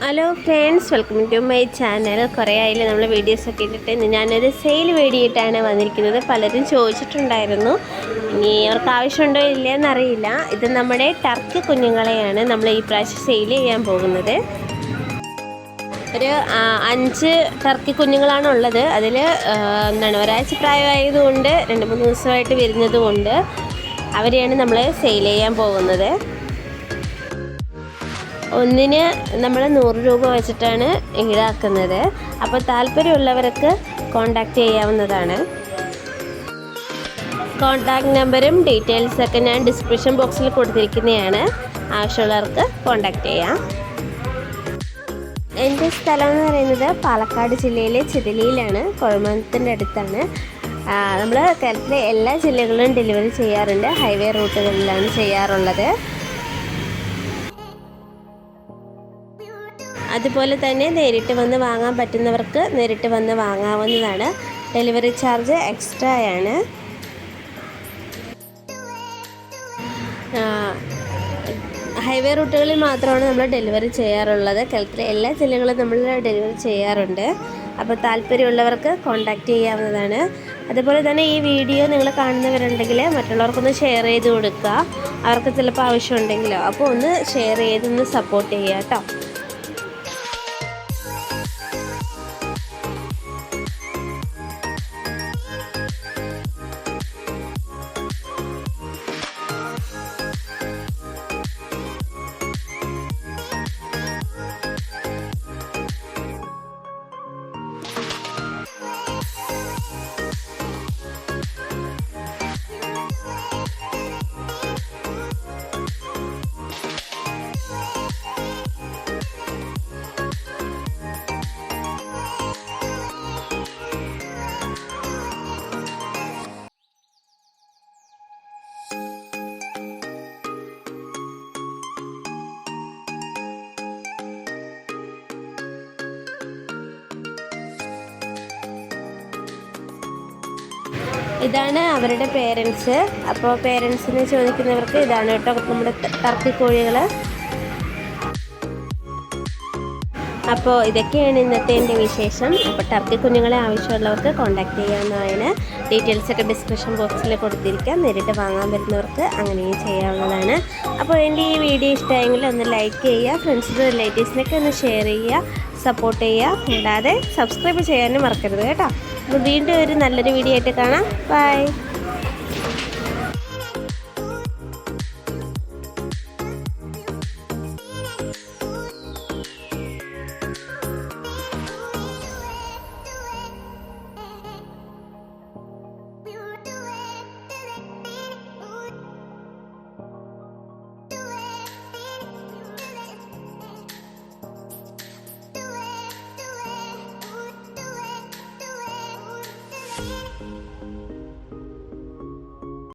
Hello friends, welcome to my channel. കുറേ ആയില്ലേ നമ്മൾ വീഡിയോസൊക്കെ ഇട്ടിട്ട്. ഞാനൊരു സെയിൽ വീഡിയോ ആയിട്ടാണ് വന്നിരിക്കുന്നത്. പലരും ചോദിച്ചിട്ടുണ്ടായിരുന്നു, ഇനി അവർക്ക് ആവശ്യമുണ്ടോ ഇല്ലയെന്നറിയില്ല. ഇത് നമ്മുടെ ടർക്കി കുഞ്ഞുങ്ങളെയാണ് നമ്മൾ ഈ പ്രാവശ്യം സെയിൽ ചെയ്യാൻ പോകുന്നത്. ഒരു 5 ടർക്കി കുഞ്ഞുങ്ങളാണ് ഉള്ളത്. അതിൽ ഒരാഴ്ച പ്രായമായതുകൊണ്ട് 2-3 ദിവസമായിട്ട് വരുന്നതുകൊണ്ട് അവരെയാണ് നമ്മൾ സെയിൽ ചെയ്യാൻ പോകുന്നത്. ഒന്നിന് നമ്മൾ 100 രൂപ വെച്ചിട്ടാണ് ഈടാക്കുന്നത്. അപ്പോൾ താല്പര്യമുള്ളവർക്ക് കോൺടാക്റ്റ് ചെയ്യാവുന്നതാണ്. കോൺടാക്റ്റ് നമ്പറും ഡീറ്റെയിൽസൊക്കെ ഞാൻ ഡിസ്ക്രിപ്ഷൻ ബോക്സിൽ കൊടുത്തിരിക്കുന്നതാണ്. ആവശ്യമുള്ളവർക്ക് കോൺടാക്റ്റ് ചെയ്യാം. എൻ്റെ സ്ഥലം എന്ന് പറയുന്നത് പാലക്കാട് ജില്ലയിലെ ചിതലിയിലാണ്, കുഴമന്നത്തിൻ്റെ അടുത്താണ്. നമ്മൾ കേരളത്തിലെ എല്ലാ ജില്ലകളിലും ഡെലിവറി ചെയ്യാറുണ്ട്. ഹൈവേ റൂട്ടുകളിലാണ് ചെയ്യാറുള്ളത്. അതുപോലെ തന്നെ നേരിട്ട് വന്ന് വാങ്ങാൻ പറ്റുന്നവർക്ക് നേരിട്ട് വന്ന് വാങ്ങാവുന്നതാണ്. ഡെലിവറി ചാർജ് എക്സ്ട്രാ ആണ്. ഹൈവേ റൂട്ടുകളിൽ മാത്രമാണ് നമ്മൾ ഡെലിവറി ചെയ്യാറുള്ളത്. കേരളത്തിലെ എല്ലാ ജില്ലകളും നമ്മൾ ഡെലിവറി ചെയ്യാറുണ്ട്. അപ്പോൾ താല്പര്യമുള്ളവർക്ക് കോൺടാക്റ്റ് ചെയ്യാവുന്നതാണ്. അതുപോലെ തന്നെ ഈ വീഡിയോ നിങ്ങൾ കാണുന്നവരുണ്ടെങ്കിൽ മറ്റുള്ളവർക്കൊന്ന് ഷെയർ ചെയ്ത് കൊടുക്കുക. അവർക്ക് ചിലപ്പോൾ ആവശ്യമുണ്ടെങ്കിലോ, അപ്പോൾ ഒന്ന് ഷെയർ ചെയ്തൊന്ന് സപ്പോർട്ട് ചെയ്യുക കേട്ടോ. ഇതാണ് അവരുടെ പേരൻസ്. അപ്പോൾ പേരൻസിനെ ചോദിക്കുന്നവർക്ക് ഇതാണ് കേട്ടോ നമ്മുടെ ടർക്കി കോഴികൾ. അപ്പോൾ ഇതൊക്കെയാണ് ഇന്നത്തെ എൻ്റെ വിശേഷം. അപ്പോൾ ടർക്കി കുഞ്ഞുങ്ങളെ ആവശ്യമുള്ളവർക്ക് കോൺടാക്റ്റ് ചെയ്യാവുന്നതാണ്. ഡീറ്റെയിൽസൊക്കെ ഡിസ്ക്രിപ്ഷൻ ബോക്സിൽ കൊടുത്തിരിക്കാം. നേരിട്ട് വാങ്ങാൻ വരുന്നവർക്ക് അങ്ങനെയും ചെയ്യാവുന്നതാണ്. അപ്പോൾ എൻ്റെ ഈ വീഡിയോ ഇഷ്ടമായെങ്കിൽ ഒന്ന് ലൈക്ക് ചെയ്യുക, ഫ്രണ്ട്സിനും റിലേറ്റീവ്സിനൊക്കെ ഒന്ന് ഷെയർ ചെയ്യുക, സപ്പോർട്ട് ചെയ്യുക. കൂടാതെ സബ്സ്ക്രൈബ് ചെയ്യാനും മറക്കരുത് കേട്ടോ. അപ്പോൾ വീണ്ടും ഒരു നല്ലൊരു വീഡിയോ ആയിട്ട് കാണാം. ബൈ. Thank you.